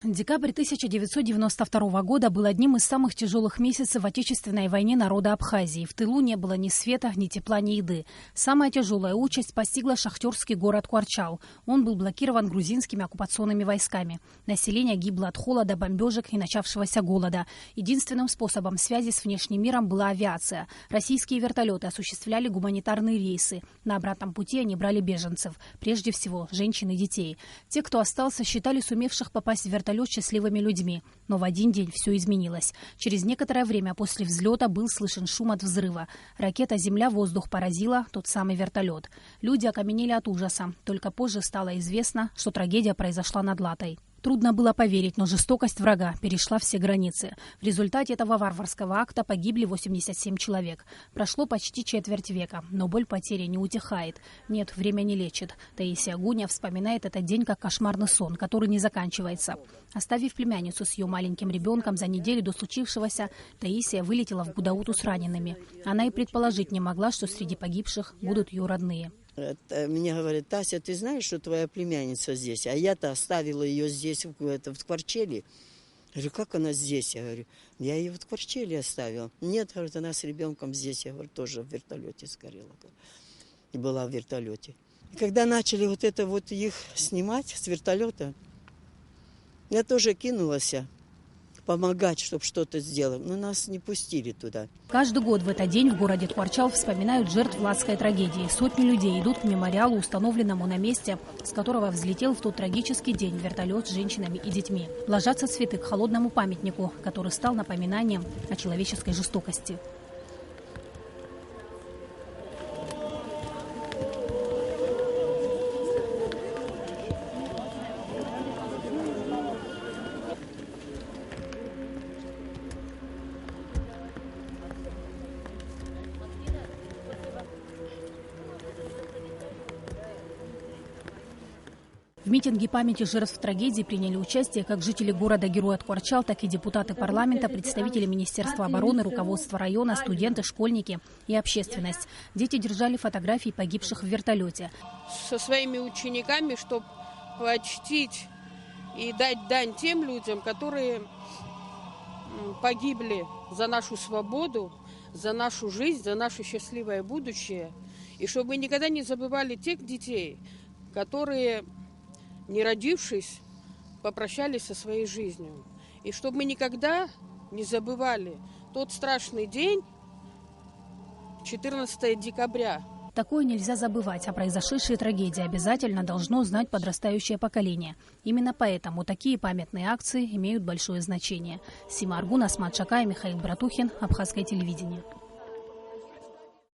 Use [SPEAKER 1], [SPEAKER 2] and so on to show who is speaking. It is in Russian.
[SPEAKER 1] Декабрь 1992 года был одним из самых тяжелых месяцев в Отечественной войне народа Абхазии. В тылу не было ни света, ни тепла, ни еды. Самая тяжелая участь постигла шахтерский город Куарчал. Он был блокирован грузинскими оккупационными войсками. Население гибло от холода, бомбежек и начавшегося голода. Единственным способом связи с внешним миром была авиация. Российские вертолеты осуществляли гуманитарные рейсы. На обратном пути они брали беженцев. Прежде всего, женщин и детей. Те, кто остался, считали сумевших попасть в вертолет счастливыми людьми. Но в один день все изменилось. Через некоторое время после взлета был слышен шум от взрыва. Ракета «Земля-воздух» поразила тот самый вертолет. Люди окаменели от ужаса. Только позже стало известно, что трагедия произошла над Латой. Трудно было поверить, но жестокость врага перешла все границы. В результате этого варварского акта погибли 87 человек. Прошло почти четверть века, но боль потери не утихает. Нет, время не лечит. Таисия Гуня вспоминает этот день как кошмарный сон, который не заканчивается. Оставив племянницу с ее маленьким ребенком за неделю до случившегося, Таисия вылетела в Гудауту с ранеными. Она и предположить не могла, что среди погибших будут ее родные.
[SPEAKER 2] Мне говорят: Тася, ты знаешь, что твоя племянница здесь? А я-то оставила ее здесь, в Кварчеле. Я говорю: как она здесь? Я говорю: я ее в Кварчеле оставила. Нет, говорит, она с ребенком здесь. Я говорю: тоже в вертолете сгорела. И была в вертолете. И когда начали их снимать с вертолета, я тоже кинулась помогать, чтобы что-то сделать. Но нас не пустили туда.
[SPEAKER 1] Каждый год в этот день в городе Куарчал вспоминают жертв Ладской трагедии. Сотни людей идут к мемориалу, установленному на месте, с которого взлетел в тот трагический день вертолет с женщинами и детьми. Ложатся цветы к холодному памятнику, который стал напоминанием о человеческой жестокости. В митинге памяти жертв трагедии приняли участие как жители города-героя Куарчал, так и депутаты парламента, представители Министерства обороны, руководство района, студенты, школьники и общественность. Дети держали фотографии погибших в вертолете.
[SPEAKER 3] Со своими учениками, чтобы почтить и дать дань тем людям, которые погибли за нашу свободу, за нашу жизнь, за наше счастливое будущее. И чтобы мы никогда не забывали тех детей, которые, не родившись, попрощались со своей жизнью. И чтобы мы никогда не забывали тот страшный день, 14 декабря.
[SPEAKER 1] Такое нельзя забывать, а произошедшие трагедии обязательно должно знать подрастающее поколение. Именно поэтому такие памятные акции имеют большое значение. Сима Аргун, Асмат Шакай, Михаил Братухин, Абхазское телевидение.